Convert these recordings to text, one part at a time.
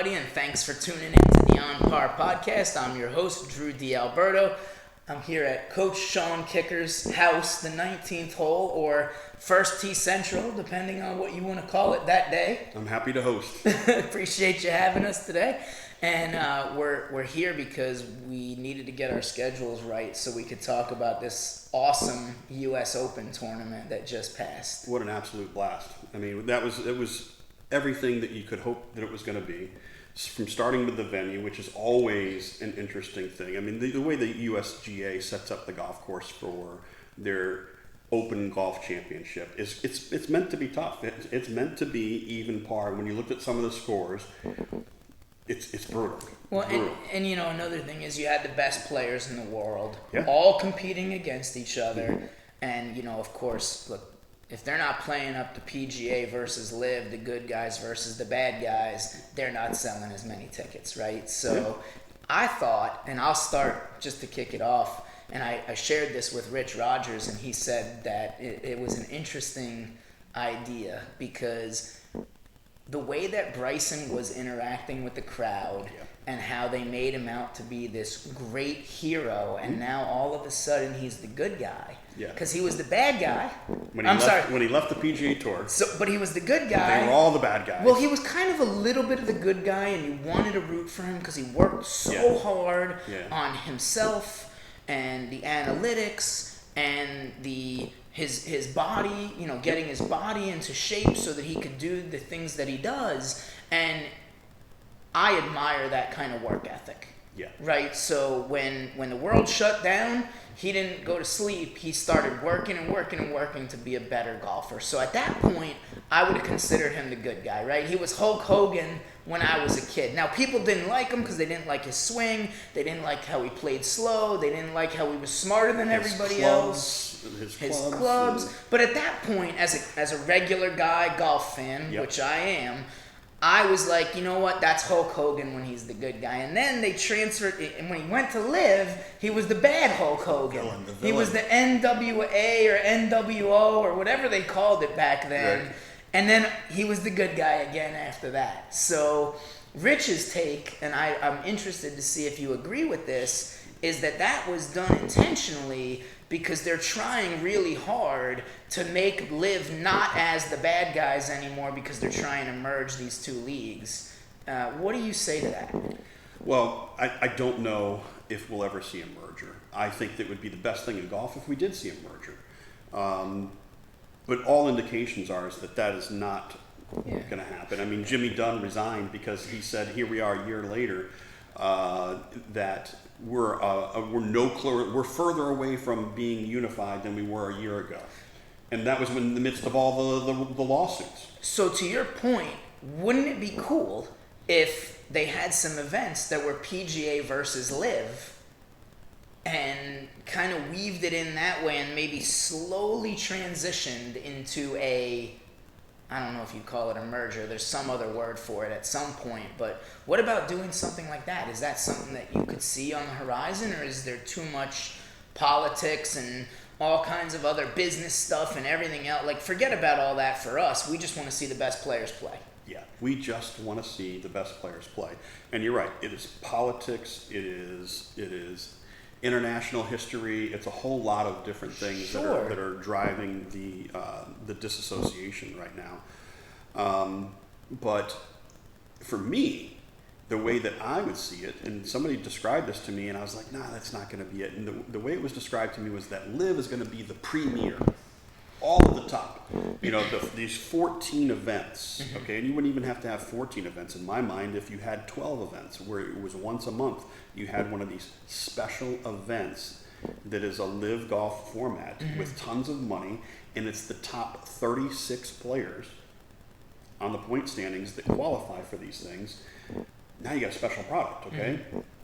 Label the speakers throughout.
Speaker 1: everybody, and thanks for tuning in to the On Par podcast. I'm your host, Drew Alberto. I'm here at Coach Sean Kicker's house, the 19th hole, or First Tee Central, depending on what you want to call it that day.
Speaker 2: I'm happy to host.
Speaker 1: Appreciate you having us today. And we're here because we needed to get our schedules right so we could talk about this awesome U.S. Open tournament that just passed.
Speaker 2: What an absolute blast. I mean, it was everything that you could hope that it was going to be. From starting with the venue, which is always an interesting thing. I mean, the way the USGA sets up the golf course for their Open Golf Championship is it's meant to be tough. It's meant to be even par. When you look at some of the scores, it's brutal.
Speaker 1: Well, and you know, another thing is you had the best players in the world,
Speaker 2: yeah,
Speaker 1: all competing against each other. And, you know, of course, look, if they're not playing up to PGA versus Live, the good guys versus the bad guys, they're not selling as many tickets, right? So I thought, and I'll start just to kick it off, and I shared this with Rich Rogers, and he said that it was an interesting idea because the way that Bryson was interacting with the crowd and how they made him out to be this great hero, and now all of a sudden he's the good guy.
Speaker 2: Yeah.
Speaker 1: Because he was the bad guy.
Speaker 2: When he left the PGA Tour.
Speaker 1: So, but he was the good guy.
Speaker 2: They were all the bad guys.
Speaker 1: Well, he was kind of a little bit of the good guy, and you wanted to root for him because he worked so hard on himself and the analytics and his body, you know, getting his body into shape so that he could do the things that he does. And I admire that kind of work ethic.
Speaker 2: Yeah.
Speaker 1: Right? So when the world shut down, he didn't go to sleep. He started working and working and working to be a better golfer. So at that point, I would have considered him the good guy, right? He was Hulk Hogan when I was a kid. Now, people didn't like him because they didn't like his swing. They didn't like how he played slow. They didn't like how he was smarter than everybody else. His clubs. But at that point, as a regular guy, golf fan, which I am, I was like, you know what, that's Hulk Hogan when he's the good guy. And then they transferred, and when he went to Live, he was the bad Hulk Hogan.
Speaker 2: The villain.
Speaker 1: He was the NWA or NWO or whatever they called it back then.
Speaker 2: Right.
Speaker 1: And then he was the good guy again after that. So Rich's take, and I'm interested to see if you agree with this, is that was done intentionally because they're trying really hard to make Live not as the bad guys anymore because they're trying to merge these two leagues. What do you say to that?
Speaker 2: Well, I don't know if we'll ever see a merger. I think that would be the best thing in golf if we did see a merger. But all indications are is that is not going to happen. I mean, Jimmy Dunn resigned because he said, here we are a year later, that we're further away from being unified than we were a year ago. And that was in the midst of all the lawsuits.
Speaker 1: So to your point, wouldn't it be cool if they had some events that were PGA versus Live and kind of weaved it in that way and maybe slowly transitioned into I don't know if you call it a merger. There's some other word for it at some point. But what about doing something like that? Is that something that you could see on the horizon, or is there too much politics and all kinds of other business stuff and everything else? Like, forget about all that for us. We just want to see the best players play.
Speaker 2: Yeah, we just want to see the best players play. And you're right. It is politics. It is international history. It's a whole lot of different things that are driving the disassociation right now. But for me, the way that I would see it, and somebody described this to me, and I was like, nah, that's not going to be it. And the way it was described to me was that Live is going to be the premier, all at the top. You know, these 14 events, okay? And you wouldn't even have to have 14 events. In my mind, if you had 12 events where it was once a month, you had one of these special events that is a Live golf format with tons of money, and it's the top 36 players on the point standings that qualify for these things. Now you got a special product, okay?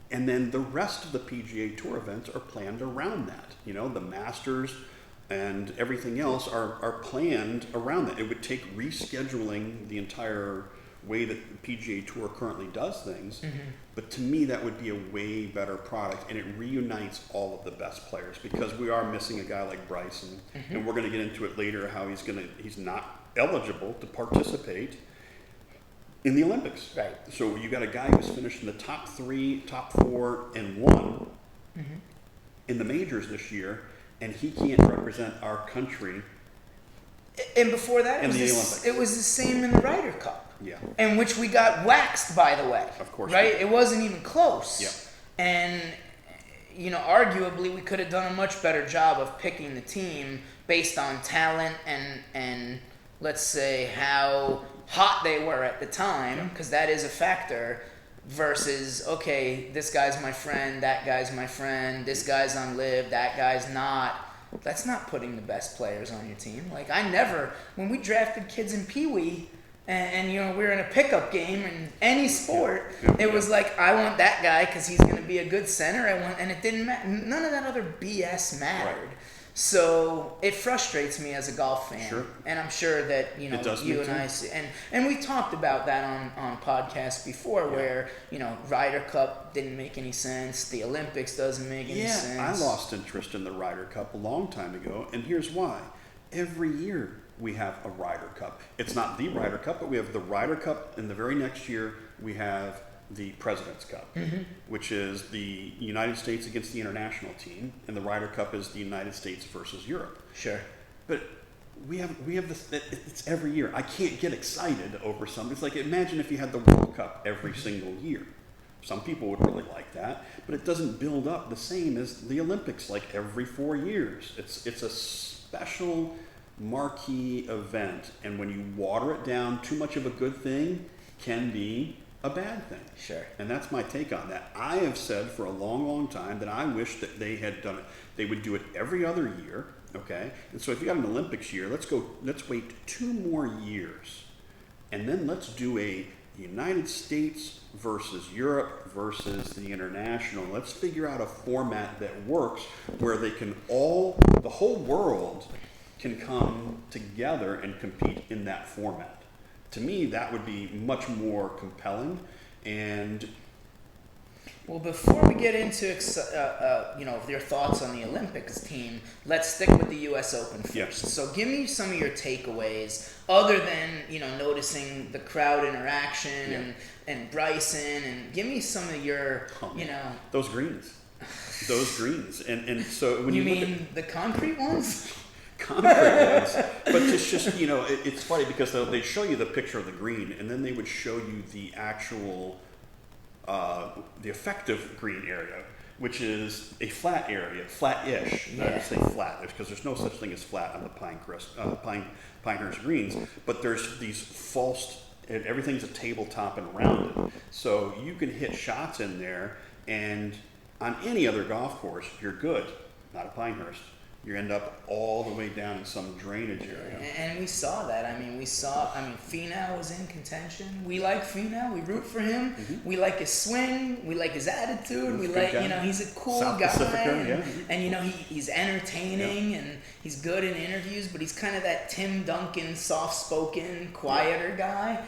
Speaker 2: And then the rest of the PGA Tour events are planned around that. You know, the Masters and everything else are planned around that. It would take rescheduling the entire way that the PGA Tour currently does things, but to me that would be a way better product, and it reunites all of the best players, because we are missing a guy like Bryson, and we're going to get into it later how he's not eligible to participate in the Olympics.
Speaker 1: Right.
Speaker 2: So you got a guy who's finished in the top 3, top 4, and won in the majors this year, and he can't represent our country.
Speaker 1: And before that,
Speaker 2: in the Olympics.
Speaker 1: it was the same in the Ryder Cup.
Speaker 2: Yeah.
Speaker 1: In which we got waxed, by the way.
Speaker 2: Of course.
Speaker 1: Right? It wasn't even close.
Speaker 2: Yeah.
Speaker 1: And, arguably we could have done a much better job of picking the team based on talent and let's say how hot they were at the time, because that is a factor, versus, okay, this guy's my friend, that guy's my friend, this guy's on live, that guy's not. That's not putting the best players on your team. Like, when we drafted kids in Pee Wee, and we were in a pickup game in any sport, it was like, I want that guy because he's going to be a good center. And it didn't matter. None of that other BS mattered.
Speaker 2: Right.
Speaker 1: So it frustrates me as a golf fan.
Speaker 2: Sure.
Speaker 1: And I'm sure that, you and I see, and we talked about that on podcasts before where, Ryder Cup didn't make any sense. The Olympics doesn't make any sense.
Speaker 2: I lost interest in the Ryder Cup a long time ago, and here's why. Every year we have a Ryder Cup. It's not the Ryder Cup, but we have the Ryder Cup, and the very next year we have the President's Cup, which is the United States against the international team, and the Ryder Cup is the United States versus Europe.
Speaker 1: Sure.
Speaker 2: But we have this. It's every year. I can't get excited over something. It's like, imagine if you had the World Cup every single year. Some people would really like that, but it doesn't build up the same as the Olympics, like every 4 years. It's a special marquee event, and when you water it down, too much of a good thing can be a bad thing.
Speaker 1: Sure.
Speaker 2: And that's my take on that. I have said for a long, long time that I wish that they had done it. They would do it every other year, okay? And so if you got an Olympics year, let's wait 2 more years. And then let's do a United States versus Europe versus the international. Let's figure out a format that works where the whole world can come together and compete in that format. To me, that would be much more compelling. And
Speaker 1: well, before we get into your thoughts on the Olympics team, let's stick with the U.S. Open first.
Speaker 2: Yes.
Speaker 1: So give me some of your takeaways, other than noticing the crowd interaction and Bryson, and give me some of your
Speaker 2: those greens, and so when
Speaker 1: you mean the concrete ones.
Speaker 2: Concrete ones, but it's just it's funny because they show you the picture of the green, and then they would show you the actual the effective green area, which is a flat area, flat-ish. I would say flat because there's no such thing as flat on the Pinehurst greens, but there's these false, and everything's a tabletop and rounded, so you can hit shots in there, and on any other golf course you're good, not at Pinehurst. You end up all the way down in some drainage area.
Speaker 1: And we saw that. Finau was in contention. We like Finau. We root for him. Mm-hmm. We like his swing. We like his attitude. We like, he's a cool
Speaker 2: South
Speaker 1: guy.
Speaker 2: Pacifica,
Speaker 1: and he's entertaining and he's good in interviews, but he's kind of that Tim Duncan, soft-spoken, quieter guy.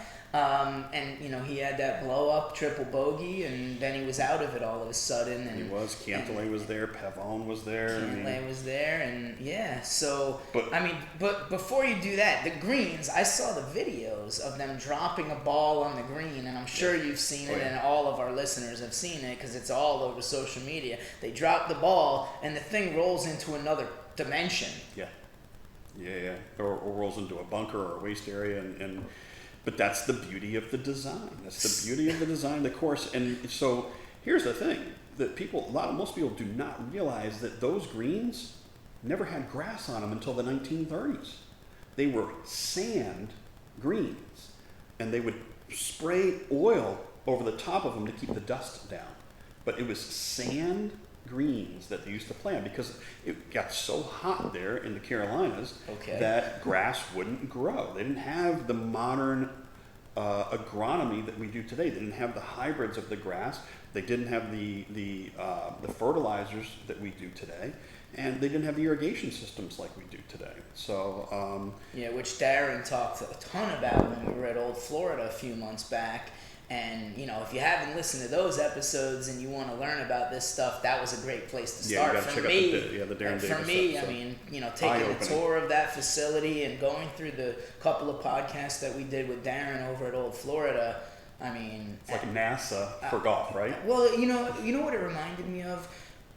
Speaker 1: He had that blow-up triple bogey, and then he was out of it all of a sudden. And
Speaker 2: he was. Cantlay was there. Pavone was there.
Speaker 1: Cantlay was there, and so. But before you do that, the greens. I saw the videos of them dropping a ball on the green, and I'm sure you've seen it, and all of our listeners have seen it because it's all over social media. They drop the ball, and the thing rolls into another dimension.
Speaker 2: Yeah, or rolls into a bunker or a waste area, and. But that's the beauty of the design. That's the beauty of the design of the course. And so here's the thing that most people do not realize that those greens never had grass on them until the 1930s. They were sand greens, and they would spray oil over the top of them to keep the dust down. But it was sand greens that they used to play on because it got so hot there in the Carolinas that grass wouldn't grow. They didn't have the modern agronomy that we do today. They didn't have the hybrids of the grass. They didn't have the fertilizers that we do today, and they didn't have the irrigation systems like we do today. So
Speaker 1: which Darren talked a ton about when we were at Old Florida a few months back. And, you know, if you haven't listened to those episodes and you want to learn about this stuff, that was a great place to start.
Speaker 2: You
Speaker 1: For
Speaker 2: check
Speaker 1: me,
Speaker 2: out the Darren
Speaker 1: for
Speaker 2: Davis
Speaker 1: me,
Speaker 2: episode.
Speaker 1: I mean, you know, taking a tour of that facility and going through the couple of podcasts that we did with Darren over at Old Florida, I mean...
Speaker 2: It's like NASA for golf, right?
Speaker 1: Well, you know what it reminded me of?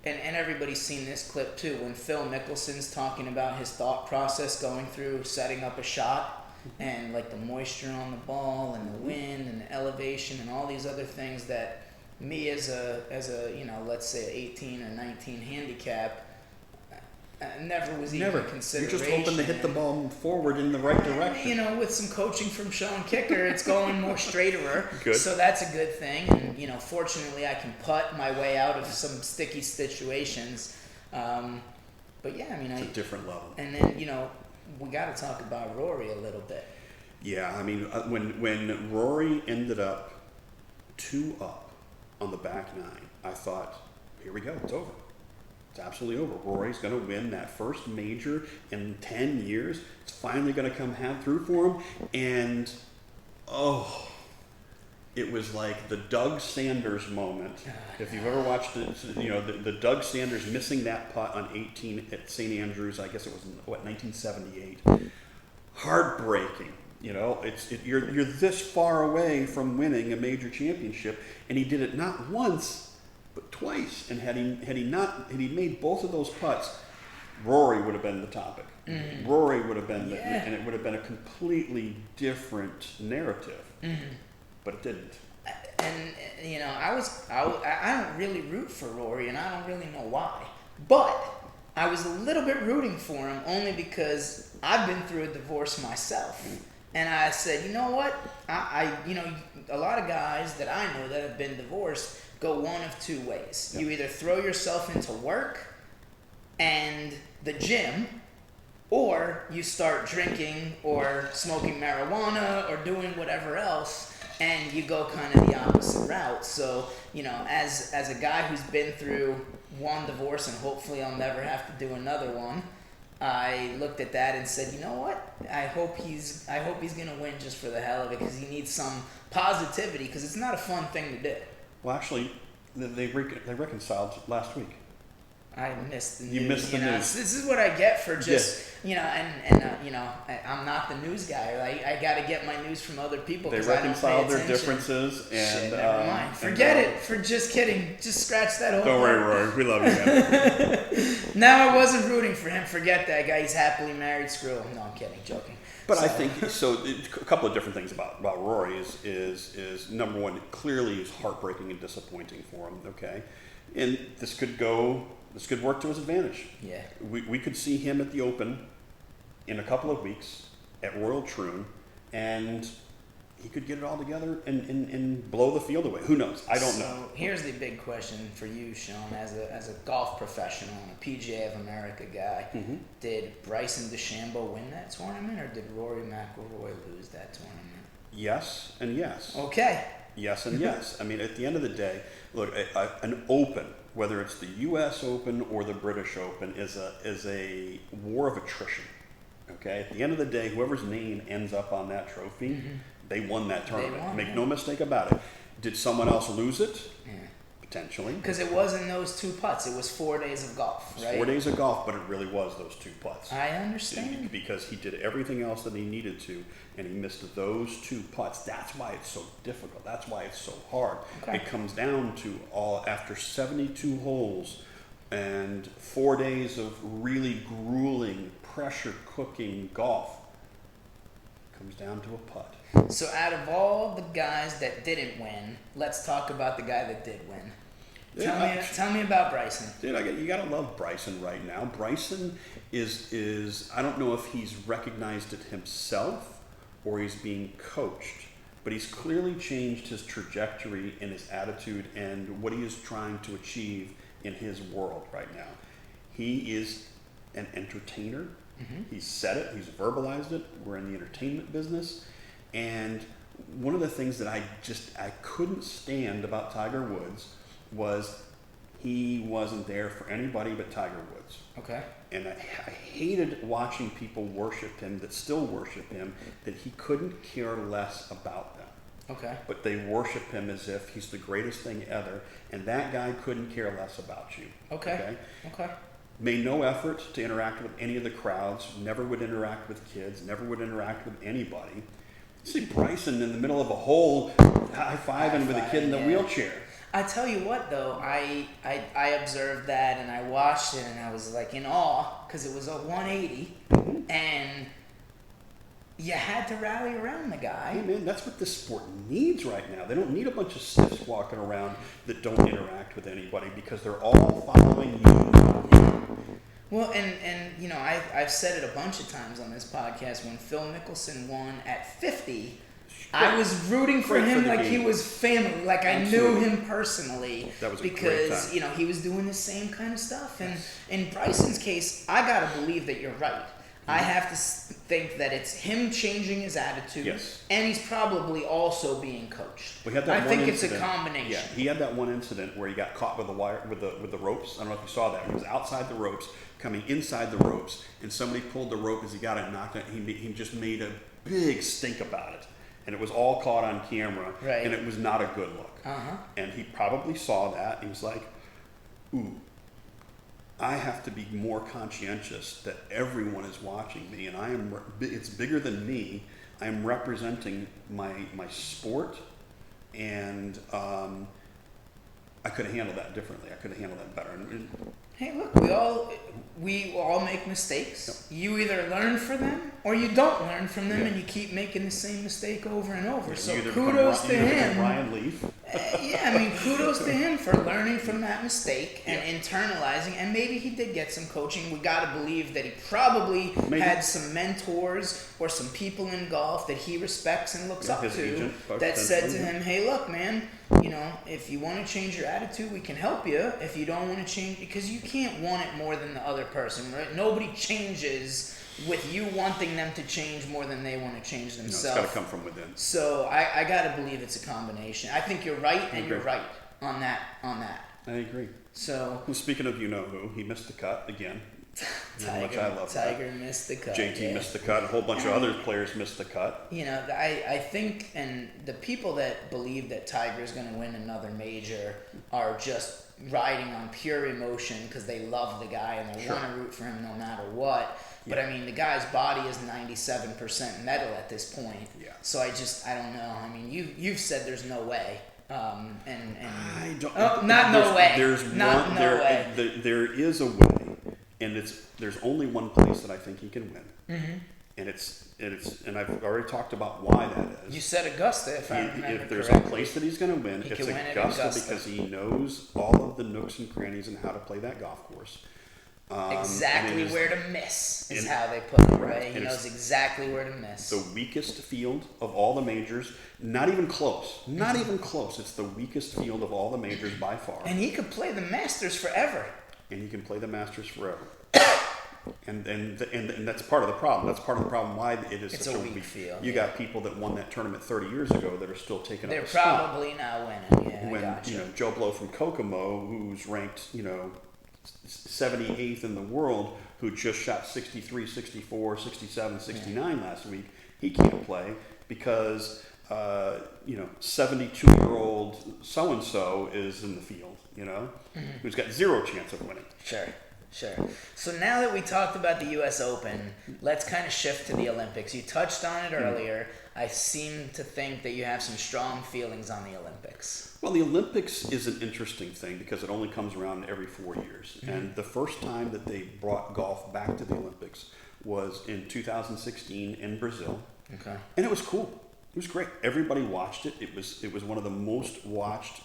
Speaker 1: And everybody's seen this clip too, when Phil Mickelson's talking about his thought process going through setting up a shot, and like the moisture on the ball and the wind and the elevation and all these other things that me as a you know, let's say 18 or 19 handicap never was even a consideration.
Speaker 2: You're just hoping to hit the ball forward in the right direction.
Speaker 1: You know, with some coaching from Sean Kicker, it's going more straighter.
Speaker 2: Good.
Speaker 1: So that's a good thing. And, you know, fortunately I can putt my way out of some sticky situations. But yeah, I mean,
Speaker 2: it's a different level.
Speaker 1: And then, you know, we got to talk about Rory a little bit.
Speaker 2: Yeah, I mean, when Rory ended up 2 up on the back nine, I thought, here we go, it's over. It's absolutely over. Rory's going to win that first major in 10 years. It's finally going to come through for him. And, it was like the Doug Sanders moment. If you've ever watched it, you know, the Doug Sanders missing that putt on 18 at St. Andrews, I guess it was, 1978. Heartbreaking. You know, you're this far away from winning a major championship, and he did it not once, but twice. And had he made both of those putts, Rory would have been the topic. Mm-hmm. Rory would have been, and it would have been a completely different narrative. Mm-hmm. But it didn't.
Speaker 1: And, you know, I don't really root for Rory, and I don't really know why. But I was a little bit rooting for him only because I've been through a divorce myself. And I said, you know what? You know, a lot of guys that I know that have been divorced go one of two ways. Yep. You either throw yourself into work and the gym, or you start drinking or smoking marijuana or doing whatever else, and you go kind of the opposite route. So, you know, as a guy who's been through one divorce and hopefully I'll never have to do another one, I looked at that and said, you know what? I hope he's gonna win just for the hell of it, because he needs some positivity, because it's not a fun thing to do.
Speaker 2: Well, actually, they reconciled last week.
Speaker 1: I missed the news.
Speaker 2: You missed the news.
Speaker 1: This is what I get for just, you know, and you know, I'm not the news guy. Right? I got to get my news from other people.
Speaker 2: They reconciled their differences, and
Speaker 1: shit, never mind. Forget it. For just kidding. Just scratch that whole.
Speaker 2: Don't worry, Rory. We love you, man.
Speaker 1: Now I wasn't rooting for him. Forget that guy. He's happily married. Screw him. No, I'm kidding. Joking.
Speaker 2: But I think so. A couple of different things about Rory is number one, clearly is heartbreaking and disappointing for him. Okay, and this could work to his advantage.
Speaker 1: Yeah.
Speaker 2: We could see him at the Open in a couple of weeks at Royal Troon, and he could get it all together and blow the field away. Who knows? I don't know.
Speaker 1: So here's the big question for you, Sean, as a golf professional and a PGA of America guy. Mm-hmm. Did Bryson DeChambeau win that tournament, or did Rory McIlroy lose that tournament?
Speaker 2: Yes and yes.
Speaker 1: Okay.
Speaker 2: Yes and yes. I mean, at the end of the day, look, an Open, whether it's the U.S. Open or the British Open, is a war of attrition. Okay? At the end of the day, whoever's name ends up on that trophy, mm-hmm. they won that tournament. Make no mistake about it. Did someone else lose it? Yeah. Potentially.
Speaker 1: Because it wasn't those 2 putts. It was 4 days of golf, right?
Speaker 2: 4 days of golf, but it really was those 2 putts.
Speaker 1: I understand.
Speaker 2: Because he did everything else that he needed to, and he missed those 2 putts. That's why it's so difficult. That's why it's so hard. Okay. It comes down to after 72 holes and 4 days of really grueling, pressure-cooking golf, it comes down to a putt.
Speaker 1: So out of all the guys that didn't win, let's talk about the guy that did win. Tell me about Bryson.
Speaker 2: Dude, you gotta love Bryson right now. Bryson is I don't know if he's recognized it himself or he's being coached, but he's clearly changed his trajectory and his attitude and what he is trying to achieve in his world right now. He is an entertainer. Mm-hmm. He's said it. He's verbalized it. We're in the entertainment business. And one of the things that I couldn't stand about Tiger Woods was he wasn't there for anybody but Tiger Woods.
Speaker 1: Okay.
Speaker 2: And I hated watching people worship him, that still worship him, that he couldn't care less about them.
Speaker 1: Okay.
Speaker 2: But they worship him as if he's the greatest thing ever, and that guy couldn't care less about you.
Speaker 1: Okay.
Speaker 2: Made no effort to interact with any of the crowds, never would interact with kids, never would interact with anybody. See Bryson in the middle of a hole, high-fiving with a kid in the wheelchair.
Speaker 1: I tell you what, though, I observed that and I watched it and I was like in awe because it was a 180 and you had to rally around the guy.
Speaker 2: Hey man, that's what this sport needs right now. They don't need a bunch of stiffs walking around that don't interact with anybody because they're all following you.
Speaker 1: Well, and you know, I've said it a bunch of times on this podcast. When Phil Mickelson won at 50, I was rooting for him like he was family, like I knew him personally.
Speaker 2: That was a
Speaker 1: because
Speaker 2: great time.
Speaker 1: You know he was doing the same kind of stuff. And in Bryson's case, I gotta believe that you're right. I have to think that it's him changing his attitude, and he's probably also being coached. I think it's a combination.
Speaker 2: Yeah, he had that one incident where he got caught with the wire, with the ropes. I don't know if you saw that. He was outside the ropes, coming inside the ropes, and somebody pulled the rope as he got it knocked out. He just made a big stink about it, and it was all caught on camera, and it was not a good look. And he probably saw that. And he was like, "Ooh, I have to be more conscientious that everyone is watching me, and it's bigger than me. I'm representing my sport, and I could have handled that differently. I could have handled that better."
Speaker 1: Hey, look, we all make mistakes. You either learn from them or you don't learn from them, and you keep making the same mistake over and over. So kudos to him.
Speaker 2: Ryan Leaf.
Speaker 1: Yeah, I mean, kudos to him for learning from that mistake and internalizing. And maybe he did get some coaching. We got to believe that he probably had some mentors or some people in golf that he respects and looks up to that said to him, "Hey, look, man, you know, if you want to change your attitude, we can help you. If you don't want to change, because you can't want it more than the other person, right? Nobody changes with you wanting them to change more than they want to change themselves.
Speaker 2: No, it's got to come from within.
Speaker 1: So I got to believe it's a combination. I think you're right, and you're right on that.
Speaker 2: I agree.
Speaker 1: So,
Speaker 2: well, speaking of you-know-who, he missed the cut again.
Speaker 1: Tiger missed the cut.
Speaker 2: JT missed the cut. A whole bunch of other players missed the cut.
Speaker 1: You know, I think, and the people that believe that Tiger's going to win another major are just riding on pure emotion because they love the guy and they want to root for him no matter what. But I mean, the guy's body is 97% metal at this point. Yeah. So I don't know. I mean, you've said there's no way. I don't. Oh, not no way.
Speaker 2: There is a way. And there's only one place that I think he can win, and I've already talked about why that is.
Speaker 1: You said Augusta, if
Speaker 2: there's a place that he's going to win, it's Augusta because he knows all of the nooks and crannies and how to play that golf course.
Speaker 1: Exactly where to miss is how they put it, right? He knows exactly where to miss.
Speaker 2: The weakest field of all the majors, not even close. Not even close. It's the weakest field of all the majors by far.
Speaker 1: And he could play the Masters forever.
Speaker 2: And he can play the Masters forever. And that's part of the problem. That's part of the problem why it is such a weak field. You got people that won that tournament 30 years ago that are still taking up a spot.
Speaker 1: They're probably not winning. Yeah,
Speaker 2: when Joe Blow from Kokomo, who's ranked 78th in the world, who just shot 63, 64, 67, 69 last week, he can't play because 72-year-old so and so is in the field. Who's got zero chance of winning.
Speaker 1: Sure. So now that we talked about the U.S. Open, let's kind of shift to the Olympics. You touched on it earlier. I seem to think that you have some strong feelings on the Olympics.
Speaker 2: Well, the Olympics is an interesting thing because it only comes around every 4 years. And the first time that they brought golf back to the Olympics was in 2016 in Brazil. Okay. And it was cool. It was great. Everybody watched it. It was one of the most watched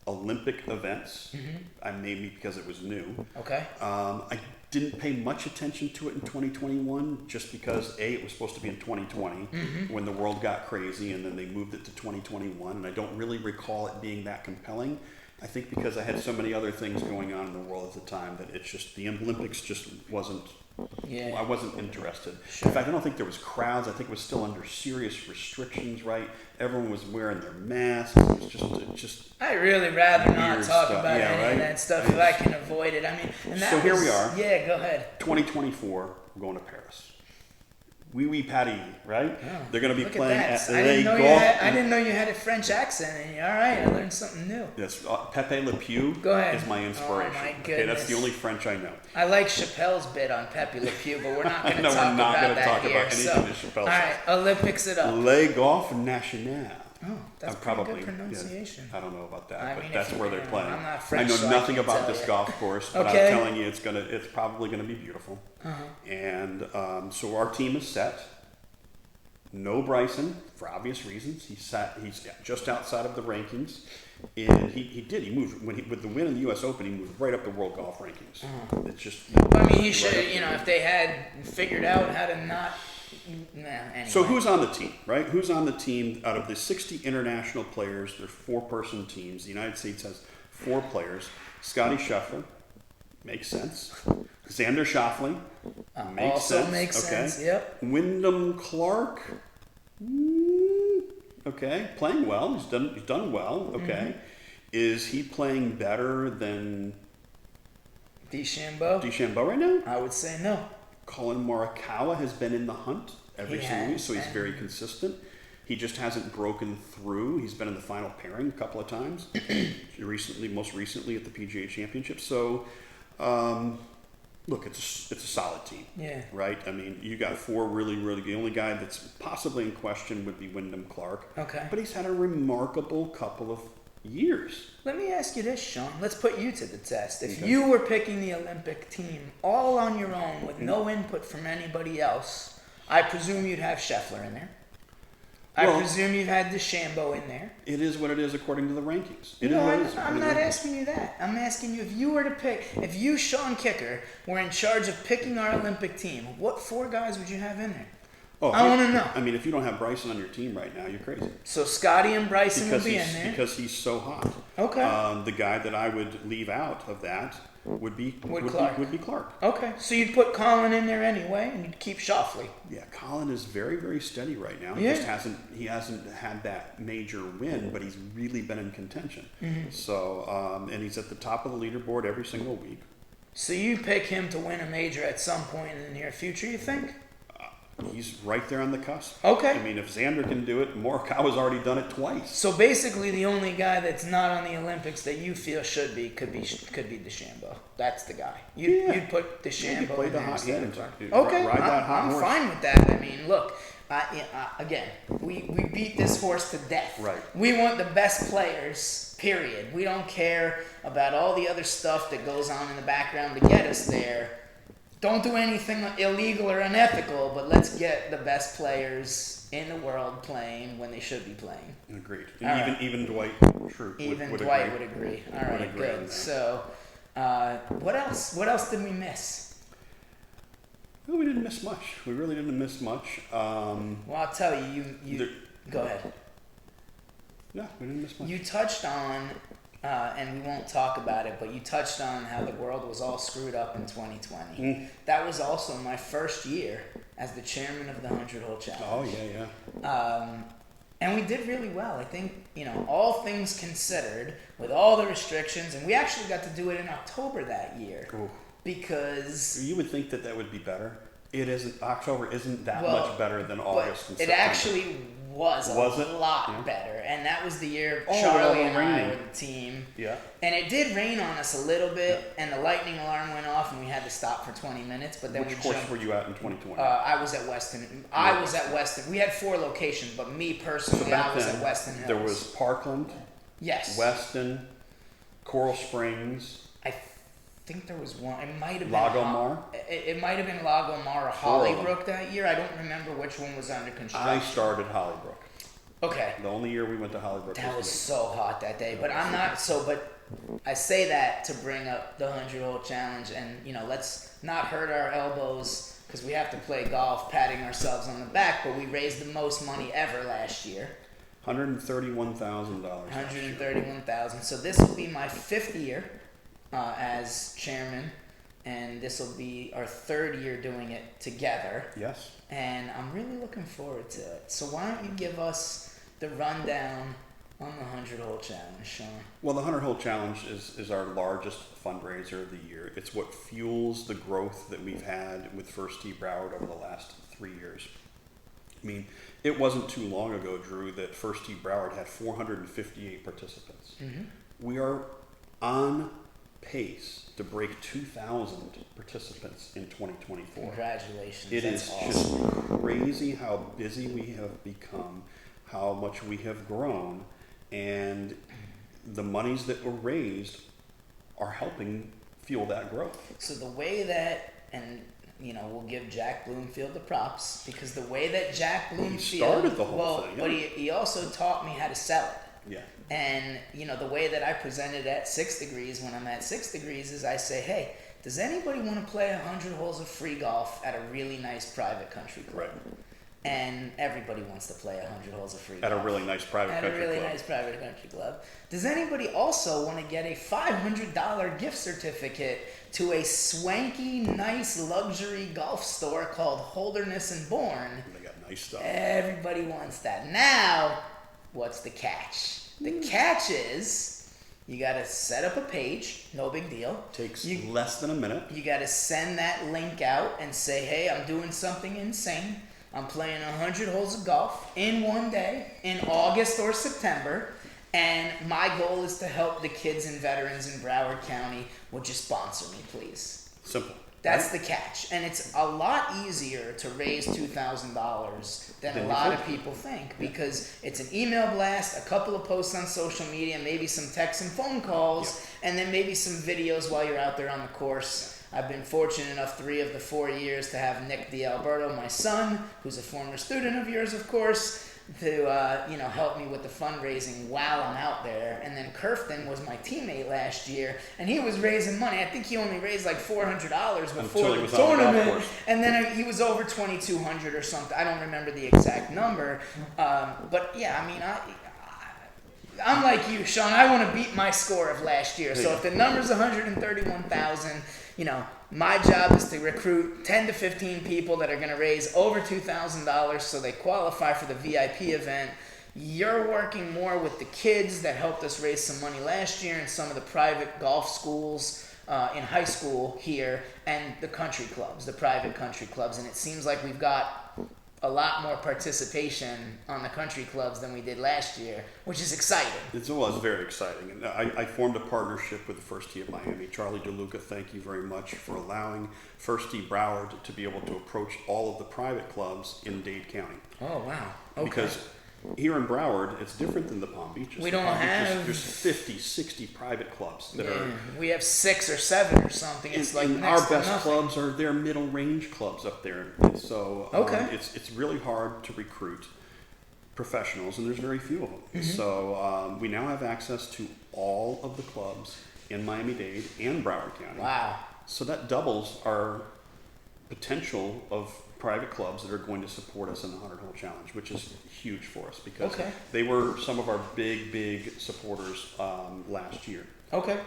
Speaker 2: Olympic events. Maybe because it was new. Okay. I didn't pay much attention to it in 2021 just because it was supposed to be in 2020 when the world got crazy, and then they moved it to 2021, and I don't really recall it being that compelling. I think because I had so many other things going on in the world at the time that it's just the Olympics just wasn't. Yeah. I wasn't interested. Sure. In fact, I don't think there was crowds. I think it was still under serious restrictions, right? Everyone was wearing their masks. It just. I'd
Speaker 1: really rather not talk about any of that stuff if I can avoid it. I mean,
Speaker 2: so here we are.
Speaker 1: Yeah, go ahead.
Speaker 2: 2024, we're going to Paris. Wee Wee Patty, right?
Speaker 1: Oh,
Speaker 2: They're going to be
Speaker 1: look
Speaker 2: playing
Speaker 1: at
Speaker 2: at
Speaker 1: that. I didn't know you had a French accent in you. All right, I learned something new.
Speaker 2: Yes, Pepe Le Pew
Speaker 1: Go ahead.
Speaker 2: is my inspiration.
Speaker 1: Oh my goodness.
Speaker 2: Okay, that's the only French I know.
Speaker 1: I like Chappelle's bit on Pepe Le Pew, but we're not going to
Speaker 2: No,
Speaker 1: talk
Speaker 2: we're not
Speaker 1: about
Speaker 2: gonna
Speaker 1: that
Speaker 2: talk
Speaker 1: here.
Speaker 2: about anything that Chappelle
Speaker 1: all right,
Speaker 2: says.
Speaker 1: Olympics it up.
Speaker 2: Le Golf National.
Speaker 1: Oh, that's pretty good pronunciation.
Speaker 2: Yeah, I don't know about that,
Speaker 1: I
Speaker 2: but
Speaker 1: mean,
Speaker 2: that's where they're playing.
Speaker 1: I'm not French,
Speaker 2: I know
Speaker 1: so
Speaker 2: nothing
Speaker 1: can't
Speaker 2: about
Speaker 1: tell
Speaker 2: this
Speaker 1: you.
Speaker 2: golf course, but
Speaker 1: Okay.
Speaker 2: I'm telling you, it's probably gonna be beautiful. And so our team is set. No Bryson for obvious reasons. He's just outside of the rankings, and he moved with the win in the U.S. Open. He moved right up the world golf rankings. It's just.
Speaker 1: I mean, he should. If they had figured out how to not. Nah, anyway.
Speaker 2: So who's on the team, right? Who's on the team out of the 60 international players? They're 4-person teams. The United States has 4 players. Scotty Scheffler, makes sense. Xander Schauffele, makes sense.
Speaker 1: Makes sense. Yep.
Speaker 2: Wyndham Clark, okay, playing well. He's done well. Okay, is he playing better than DeChambeau right now?
Speaker 1: I would say no.
Speaker 2: Colin Morikawa has been in the hunt every single week, so he's
Speaker 1: and-
Speaker 2: very consistent. He just hasn't broken through. He's been in the final pairing a couple of times. Most recently at the PGA Championship. So, look, it's a solid team.
Speaker 1: Yeah.
Speaker 2: Right. I mean, you got 4 really. The only guy that's possibly in question would be Wyndham Clark.
Speaker 1: Okay.
Speaker 2: But he's had a remarkable couple of years.
Speaker 1: Let me ask you this, Sean. Let's put you to the test. If you were picking the Olympic team all on your own with no input from anybody else, I presume you'd have Scheffler in there. I presume you've had DeChambeau in there.
Speaker 2: It is what it is according to the rankings.
Speaker 1: I'm not asking you that. I'm asking you if you were to pick, if you, Sean Kicker, were in charge of picking our Olympic team, what 4 guys would you have in there? I want to know.
Speaker 2: I mean, if you don't have Bryson on your team right now, you're crazy.
Speaker 1: So Scotty and Bryson would be in there.
Speaker 2: Because he's so hot.
Speaker 1: Okay.
Speaker 2: The guy that I would leave out of that would be Clark.
Speaker 1: Okay. So you'd put Colin in there anyway, and you'd keep Schauffele.
Speaker 2: Yeah, Colin is very, very steady right now.
Speaker 1: Yeah.
Speaker 2: He hasn't had that major win, but he's really been in contention. So, and he's at the top of the leaderboard every single week.
Speaker 1: So you pick him to win a major at some point in the near future, you think?
Speaker 2: He's right there on the cusp.
Speaker 1: Okay.
Speaker 2: I mean, if Xander can do it, Morikawa's already done it twice.
Speaker 1: So basically, the only guy that's not on the Olympics that you feel should be could be DeChambeau. That's the guy. You'd put DeChambeau
Speaker 2: play
Speaker 1: in
Speaker 2: the
Speaker 1: there
Speaker 2: hot
Speaker 1: instead
Speaker 2: hand.
Speaker 1: of Clark.
Speaker 2: Dude,
Speaker 1: Okay,
Speaker 2: ride that hot
Speaker 1: I'm
Speaker 2: horse.
Speaker 1: fine with that. I mean, look, again, we beat this horse to death.
Speaker 2: Right.
Speaker 1: We want the best players. Period. We don't care about all the other stuff that goes on in the background to get us there. Don't do anything illegal or unethical, but let's get the best players in the world playing when they should be playing.
Speaker 2: Agreed.
Speaker 1: All
Speaker 2: And
Speaker 1: right.
Speaker 2: even Dwight would
Speaker 1: Dwight
Speaker 2: agree.
Speaker 1: would agree. All
Speaker 2: Would
Speaker 1: right,
Speaker 2: agree on
Speaker 1: good.
Speaker 2: that.
Speaker 1: So, what else? What else did we miss?
Speaker 2: Well, we didn't miss much. We really didn't miss much.
Speaker 1: Well, I'll tell you. Go ahead.
Speaker 2: Yeah, we didn't miss much.
Speaker 1: You touched on, and we won't talk about it, but you touched on how the world was all screwed up in 2020. That was also my first year as the chairman of the 100-Hole Challenge.
Speaker 2: Oh, yeah.
Speaker 1: And we did really well. I think, all things considered, with all the restrictions, and we actually got to do it in October that year.
Speaker 2: Ooh.
Speaker 1: Because
Speaker 2: You would think that would be better. It isn't. October isn't that much better than August and
Speaker 1: it
Speaker 2: September.
Speaker 1: actually was
Speaker 2: Was it?
Speaker 1: a lot
Speaker 2: Yeah.
Speaker 1: better. And that was the year
Speaker 2: Oh,
Speaker 1: Charlie and I
Speaker 2: raining.
Speaker 1: were the team.
Speaker 2: Yeah.
Speaker 1: And it did rain on us a little bit, and the lightning alarm went off, and we had to stop for 20 minutes. But then
Speaker 2: Which
Speaker 1: we
Speaker 2: course
Speaker 1: jumped.
Speaker 2: were you at in 2020?
Speaker 1: I was at Weston. I was at Weston. We had 4 locations, but me personally, I was at Weston Hills.
Speaker 2: there was Parkland,
Speaker 1: Yes.
Speaker 2: Weston, Coral Springs,
Speaker 1: I think there was one. It might have been
Speaker 2: Lago Mar?
Speaker 1: It might have been Lago Mar or Hollybrook that year. I don't remember which one was under construction.
Speaker 2: I started Hollybrook.
Speaker 1: Okay.
Speaker 2: The only year we went to Hollybrook.
Speaker 1: That was so hot that day. But I'm not so. But I say that to bring up the 100-Hole Challenge, and let's not hurt our elbows because we have to play golf, patting ourselves on the back. But we raised the most money ever last year.
Speaker 2: $131,000.
Speaker 1: $131,000. So this will be my 5th year as chairman, and this will be our 3rd year doing it together.
Speaker 2: Yes.
Speaker 1: And I'm really looking forward to it. So why don't you give us the rundown On the 100-hole challenge, Sean?
Speaker 2: Well, the 100-hole challenge is our largest fundraiser of the year. It's what fuels the growth that we've had with First Tee Broward over the last 3 years. I mean, it wasn't too long ago, Drew, that First Tee Broward had 458 participants. Mm-hmm. We are on pace to break 2,000 participants in 2024.
Speaker 1: Congratulations.
Speaker 2: It is
Speaker 1: awesome.
Speaker 2: Just crazy how busy we have become, how much we have grown, and the monies that were raised are helping fuel that growth.
Speaker 1: So the way that, and we'll give Jack Bloomfield the props, because the way that Jack Bloomfield
Speaker 2: started the whole thing.
Speaker 1: But he also taught me how to sell it.
Speaker 2: Yeah.
Speaker 1: And the way that I presented at 6 Degrees when I'm at 6 Degrees is I say, hey, does anybody want to play 100 holes of free golf at a really nice private country club?
Speaker 2: Right.
Speaker 1: And everybody wants to play 100 holes of free golf.
Speaker 2: At a really nice private country club.
Speaker 1: At a really nice private country club. Does anybody also want to get a $500 gift certificate to a swanky, nice luxury golf store called Holderness and Bourne?
Speaker 2: They got nice stuff.
Speaker 1: Everybody wants that. Now, what's the catch? The catch is you got to set up a page. No big deal.
Speaker 2: Takes less than a minute.
Speaker 1: You got to send that link out and say, hey, I'm doing something insane. I'm playing 100 holes of golf in one day in August or September, and my goal is to help the kids and veterans in Broward County. Would you sponsor me, please?
Speaker 2: Simple.
Speaker 1: That's the catch. And it's a lot easier to raise $2,000 than a lot of people think, because it's an email blast, a couple of posts on social media, maybe some texts and phone calls, and then maybe some videos while you're out there on the course. I've been fortunate enough 3 of the 4 years to have Nick Alberto, my son, who's a former student of yours, of course, to help me with the fundraising while I'm out there. And then Kerfton was my teammate last year, and he was raising money. I think he only raised like $400 before the tournament, and then he was over $2,200 or something. I don't remember the exact number, but yeah, I mean, I'm like you, Sean. I want to beat my score of last year. So if the number's 131,000, my job is to recruit 10 to 15 people that are going to raise over $2,000 so they qualify for the VIP event. You're working more with the kids that helped us raise some money last year in some of the private golf schools in high school here, and the country clubs, the private country clubs. And it seems like we've got a lot more participation on the country clubs than we did last year, which is exciting.
Speaker 2: It was very exciting. And I formed a partnership with the First Tee of Miami. Charlie DeLuca, thank you very much for allowing First Tee Broward to be able to approach all of the private clubs in Dade County.
Speaker 1: Oh, wow. Okay.
Speaker 2: Because here in Broward, it's different than the Palm Beaches.
Speaker 1: We don't have...
Speaker 2: There's 50, 60 private clubs that are...
Speaker 1: We have 6 or 7 or something. It's like next
Speaker 2: our
Speaker 1: to
Speaker 2: best
Speaker 1: nothing.
Speaker 2: clubs are their middle range clubs up there. And so it's really hard to recruit professionals, and there's very few of them. Mm-hmm. So we now have access to all of the clubs in Miami-Dade and Broward County.
Speaker 1: Wow.
Speaker 2: So that doubles our potential of private clubs that are going to support us in the 100-hole challenge, which is huge for us because they were some of our big supporters last year.
Speaker 1: Okay.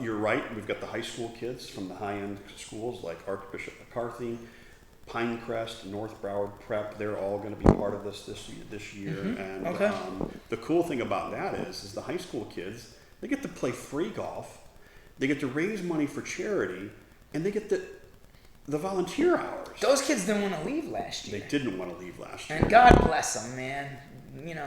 Speaker 2: You're right. We've got the high school kids from the high-end schools like Archbishop McCarthy, Pinecrest, North Broward Prep. They're all going to be part of this year. Mm-hmm. And the cool thing about that is the high school kids, they get to play free golf, they get to raise money for charity, and they get the volunteer hours.
Speaker 1: Those kids didn't want to leave last year.
Speaker 2: They didn't want to leave last year.
Speaker 1: And God bless them, man.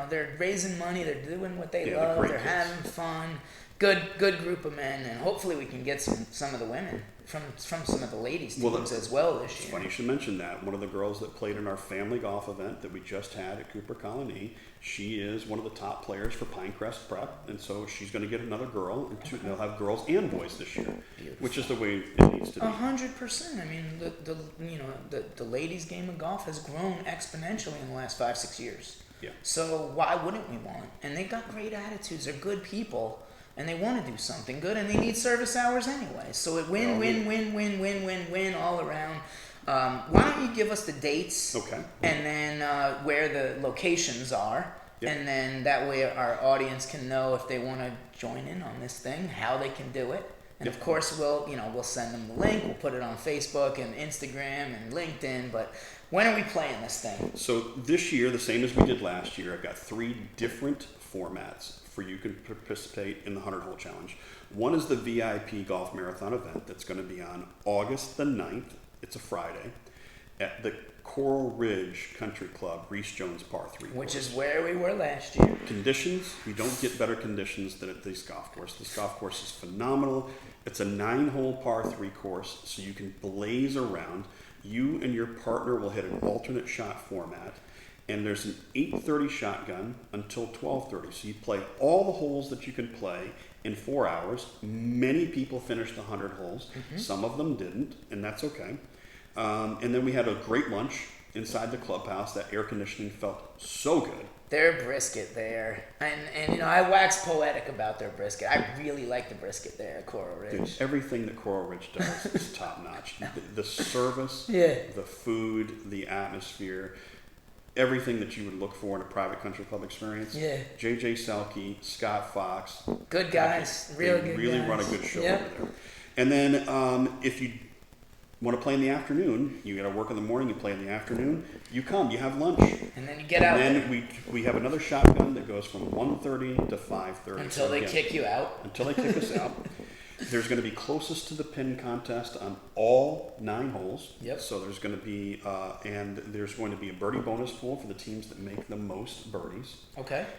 Speaker 1: They're raising money. They're doing what they love. They're having fun. Good group of men, and hopefully we can get some of the women from some of the ladies teams as well this year.
Speaker 2: It's funny you should mention that. One of the girls that played in our family golf event that we just had at Cooper Colony, she is one of the top players for Pinecrest Prep, and so she's going to get another girl, and they'll have girls and boys this year, which is the way it needs to be.
Speaker 1: 100%. I mean, the ladies' game of golf has grown exponentially in the last 5-6 years.
Speaker 2: Yeah.
Speaker 1: So why wouldn't we want? And they've got great attitudes. They're good people. And they want to do something good, and they need service hours anyway. So it win all around. Why don't you give us the dates?
Speaker 2: Okay.
Speaker 1: And then where the locations are, and then that way our audience can know if they want to join in on this thing, how they can do it. And of course, we'll send them the link. We'll put it on Facebook and Instagram and LinkedIn. But when are we playing this thing?
Speaker 2: So this year, the same as we did last year, I've got 3 different formats for you can participate in the 100-hole challenge. One is the VIP golf marathon event that's going to be on August the 9th. It's a Friday at the Coral Ridge Country Club, Reese Jones Par 3 course.
Speaker 1: Which is where we were last year.
Speaker 2: Conditions, you don't get better conditions than at this golf course. This golf course is phenomenal. It's a 9-hole par 3 course, so you can blaze around. You and your partner will hit an alternate shot format, and there's an 8:30 shotgun until 12:30. So you play all the holes that you can play in 4 hours. Many people finished the 100 holes. Some of them didn't, and that's okay. And then we had a great lunch inside the clubhouse. That air conditioning felt so good.
Speaker 1: Their brisket there, and I wax poetic about their brisket. I really like the brisket there at Coral Ridge.
Speaker 2: Dude, everything that Coral Ridge does is top notch. The service, the food, the atmosphere, everything that you would look for in a private country club experience. JJ Selke, Scott Fox,
Speaker 1: good guys, really good guys.
Speaker 2: Really run a good show over there. And then if you want to play in the afternoon, you got to work in the morning, you play in the afternoon, you come, you have lunch.
Speaker 1: And then you get out
Speaker 2: and then we have another shotgun that goes from 1:30 to 5:30.
Speaker 1: Until they kick you out.
Speaker 2: Until they kick us out. There's going to be closest to the pin contest on all 9 holes. So there's going to be, and there's going to be a birdie bonus pool for the teams that make the most birdies.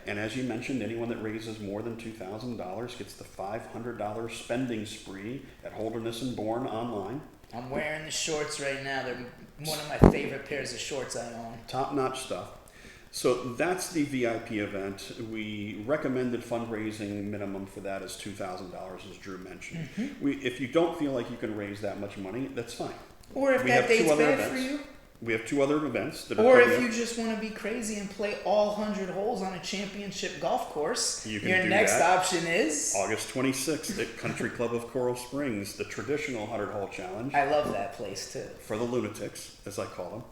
Speaker 2: And as you mentioned, anyone that raises more than $2,000 gets the $500 spending spree at Holderness and Bourne online.
Speaker 1: I'm wearing the shorts right now. They're one of my favorite pairs of shorts I own.
Speaker 2: Top-notch stuff. So that's the VIP event. We recommended fundraising minimum for that is $2,000, as Drew mentioned. If you don't feel like you can raise that much money, that's fine.
Speaker 1: Or if that date's bad for you.
Speaker 2: We have 2 other events.
Speaker 1: Or if you just want to be crazy and play all 100 holes on a championship golf course, your next option is
Speaker 2: August 26th at Country Club of Coral Springs, the traditional 100-hole challenge.
Speaker 1: I love that place too.
Speaker 2: For the lunatics, as I call them.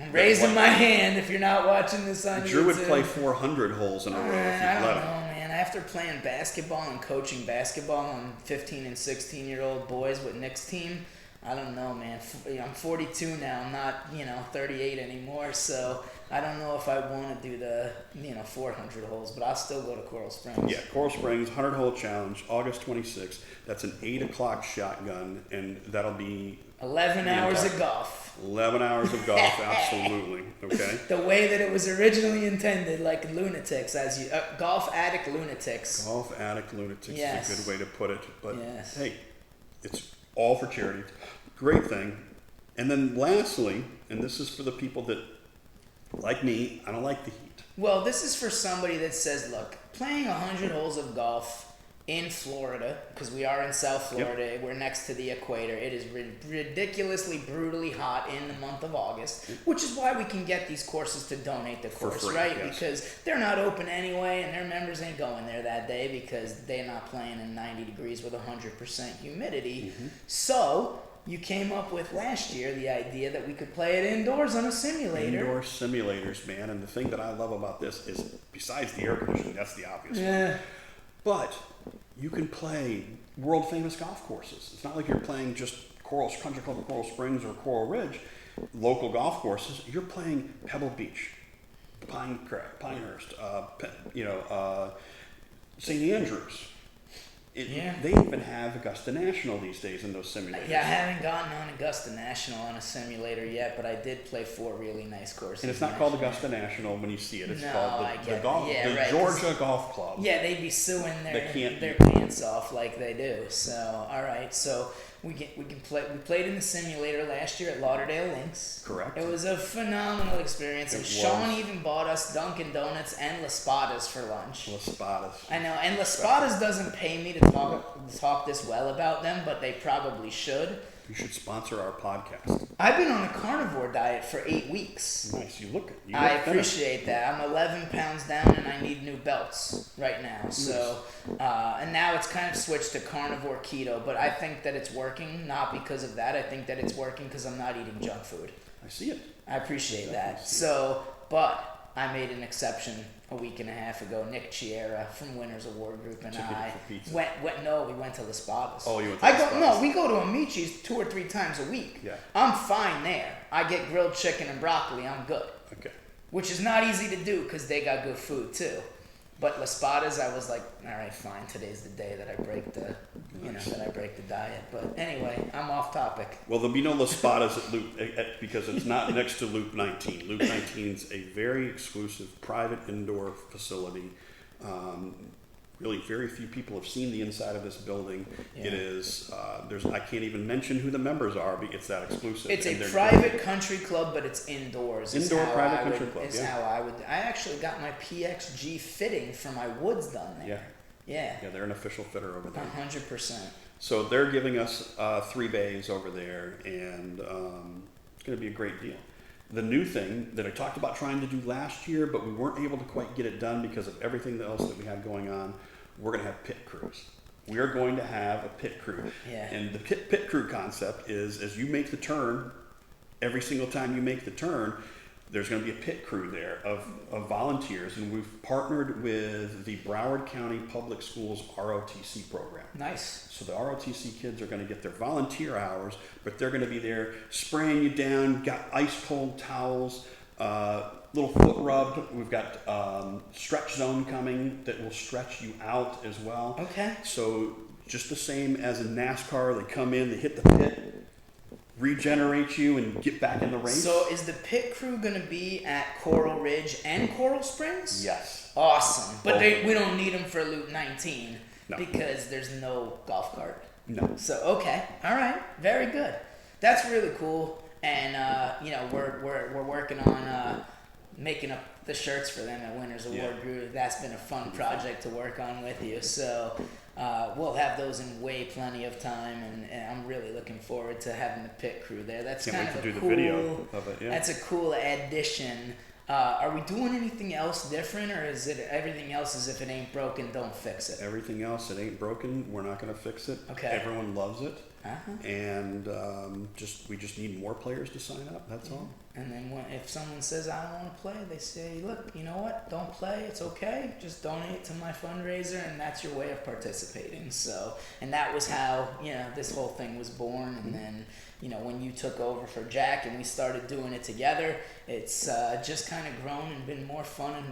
Speaker 1: I'm raising my hand if you're not watching this on YouTube.
Speaker 2: Drew would play 400 holes in a row if you let him.
Speaker 1: I don't know, man. After playing basketball and coaching basketball on 15 and 16-year-old boys with Nick's team, I don't know, man. I'm 42 now. I'm not, 38 anymore. So I don't know if I want to do the, 400 holes, but I'll still go to Coral Springs.
Speaker 2: Yeah, Coral Springs, 100-hole challenge, August 26th. That's an 8 o'clock shotgun, and that'll be
Speaker 1: 11 hours of golf.
Speaker 2: 11 hours of golf, absolutely. Okay.
Speaker 1: The way that it was originally intended, like lunatics, golf addict lunatics.
Speaker 2: Golf addict lunatics is a good way to put it. But hey, it's all for charity. Great thing. And then lastly, and this is for the people that, like me, I don't like the heat.
Speaker 1: Well, this is for somebody that says, look, playing 100 holes of golf in Florida, because we are in South Florida, we're next to the equator. It is ridiculously, brutally hot in the month of August, which is why we can get these courses to donate the course, right? Because they're not open anyway, and their members ain't going there that day because they're not playing in 90 degrees with 100% humidity. So you came up with last year the idea that we could play it indoors on a simulator.
Speaker 2: Indoor simulators, man. And the thing that I love about this is, besides the air conditioning, that's the obvious one. But you can play world famous golf courses. It's not like you're playing just Country Club of Coral Springs or Coral Ridge, local golf courses. You're playing Pebble Beach, Pinehurst, St. Andrews. They even have Augusta National these days in those simulators.
Speaker 1: Yeah, I haven't gotten on Augusta National on a simulator yet, but I did play 4 really nice courses.
Speaker 2: And it's not called Augusta National when you see it. It's called the Georgia Golf Club.
Speaker 1: Yeah, they'd be suing their pants off like they do. So, all right, so we played in the simulator last year at Lauderdale Links.
Speaker 2: Correct.
Speaker 1: It was a phenomenal experience, and Sean even bought us Dunkin' Donuts and Las Spadas for lunch.
Speaker 2: Las Spadas.
Speaker 1: I know, and Las Spadas doesn't pay me to talk this well about them, but they probably should.
Speaker 2: You should sponsor our podcast.
Speaker 1: I've been on a carnivore diet for 8 weeks.
Speaker 2: Nice. You look
Speaker 1: I appreciate that. I'm 11 pounds down and I need new belts right now. So, and now it's kind of switched to carnivore keto, but I think that it's working, not because of that. I think that it's working because I'm not eating junk food.
Speaker 2: I see it.
Speaker 1: I appreciate that. So, but I made an exception a week and a half ago. Nick Chiera from Winners Award Group and I we went to Las Spadas.
Speaker 2: Oh, you went to Las Spadas?
Speaker 1: No, we go to Amici's 2 or 3 times a week.
Speaker 2: Yeah.
Speaker 1: I'm fine there. I get grilled chicken and broccoli. I'm good.
Speaker 2: Okay.
Speaker 1: Which is not easy to do because they got good food too. But Las Spadas, I was like, all right, fine. Today's the day that I break the, that I break the diet. But anyway, I'm off topic.
Speaker 2: Well, there'll be no Las Spadas at Loop because it's not next to Loop 19. Loop 19 is a very exclusive private indoor facility. Really, very few people have seen the inside of this building. Yeah. It is, I can't even mention who the members are because it's that exclusive.
Speaker 1: It's a private country club, but it's indoors.
Speaker 2: Indoor private country club,
Speaker 1: It's how I would. I actually got my PXG fitting for my woods done there. Yeah.
Speaker 2: Yeah, they're an official fitter over there.
Speaker 1: 100%.
Speaker 2: So they're giving us 3 bays over there, and it's going to be a great deal. The new thing that I talked about trying to do last year, but we weren't able to quite get it done because of everything else that we had going on, we're going to have pit crews. We are going to have a pit crew.
Speaker 1: Yeah.
Speaker 2: And the pit crew concept is as you make the turn, every single time you make the turn, there's going to be a pit crew there of volunteers, and we've partnered with the Broward County Public Schools ROTC program.
Speaker 1: Nice.
Speaker 2: So the ROTC kids are going to get their volunteer hours, but they're going to be there spraying you down, got ice cold towels, little foot rub. We've got stretch zone coming that will stretch you out as well.
Speaker 1: Okay.
Speaker 2: So just the same as in NASCAR, they come in, they hit the pit, regenerate you, and get back in the race.
Speaker 1: So is the pit crew going to be at Coral Ridge and Coral Springs?
Speaker 2: Yes.
Speaker 1: Awesome. But we don't need them for Loop 19
Speaker 2: no.
Speaker 1: because there's no golf cart.
Speaker 2: No.
Speaker 1: So, okay. All right. Very good. That's really cool. And, we're working on making up the shirts for them at Winners Award Group. That's been a fun project to work on with you. So we'll have those in way plenty of time, and I'm really looking forward to having the pit crew there. That's
Speaker 2: Can't
Speaker 1: kind
Speaker 2: wait
Speaker 1: of
Speaker 2: to do
Speaker 1: cool,
Speaker 2: the video of it. Yeah.
Speaker 1: That's a cool addition. Are we doing anything else different, or is it everything else is if it ain't broken, don't fix it?
Speaker 2: Everything else, it ain't broken. We're not going to fix it.
Speaker 1: Okay.
Speaker 2: Everyone loves it.
Speaker 1: Uh-huh.
Speaker 2: And we just need more players to sign up. That's all.
Speaker 1: And then if someone says I don't want to play, they say, look, you know what? Don't play. It's okay. Just donate to my fundraiser, and that's your way of participating. So, and that was how this whole thing was born. And then when you took over for Jack and we started doing it together, it's just kind of grown and been more fun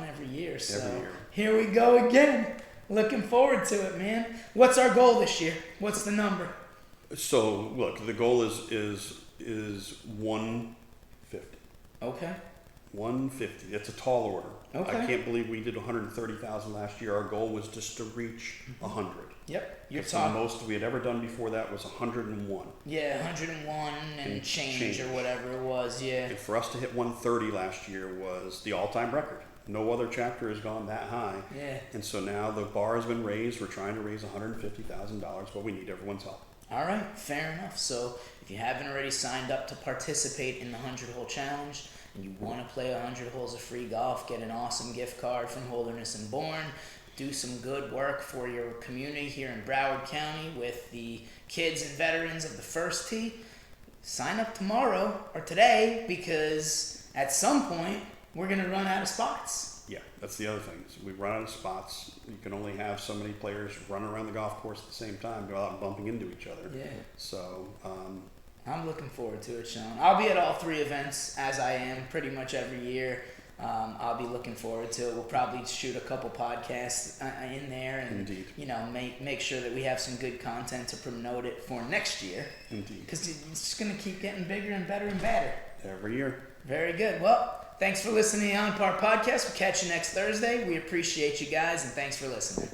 Speaker 1: every year. So
Speaker 2: every year.
Speaker 1: Here we go again. Looking forward to it, man. What's our goal this year? What's the number?
Speaker 2: So look, the goal is 150.
Speaker 1: Okay.
Speaker 2: 150. It's a tall order.
Speaker 1: Okay.
Speaker 2: I can't believe we did 130,000 last year. Our goal was just to reach 100.
Speaker 1: Yep. You're
Speaker 2: the
Speaker 1: talking.
Speaker 2: most we had ever done before that was 101.
Speaker 1: Yeah, 101 and change or whatever it was. Yeah.
Speaker 2: And for us to hit 130 last year was the all-time record. No other chapter has gone that high.
Speaker 1: Yeah.
Speaker 2: And so now the bar has been raised. We're trying to raise $150,000, but we need everyone's help.
Speaker 1: All right, fair enough. So if you haven't already signed up to participate in the 100-hole challenge and you want to play 100 holes of free golf, get an awesome gift card from Holderness and Bourne, do some good work for your community here in Broward County with the kids and veterans of the First Tee, sign up tomorrow or today because at some point we're going to run out of spots.
Speaker 2: Yeah, that's the other thing. So we run out of spots. You can only have so many players running around the golf course at the same time, go out and bumping into each other.
Speaker 1: Yeah.
Speaker 2: So
Speaker 1: I'm looking forward to it, Sean. I'll be at all 3 events, as I am pretty much every year. I'll be looking forward to it. We'll probably shoot a couple podcasts in there and
Speaker 2: Indeed.
Speaker 1: Make sure that we have some good content to promote it for next year.
Speaker 2: Indeed.
Speaker 1: Because it's just going to keep getting bigger and better and better.
Speaker 2: Every year.
Speaker 1: Very good. Well, thanks for listening to the On Par Podcast. We'll catch you next Thursday. We appreciate you guys, and thanks for listening.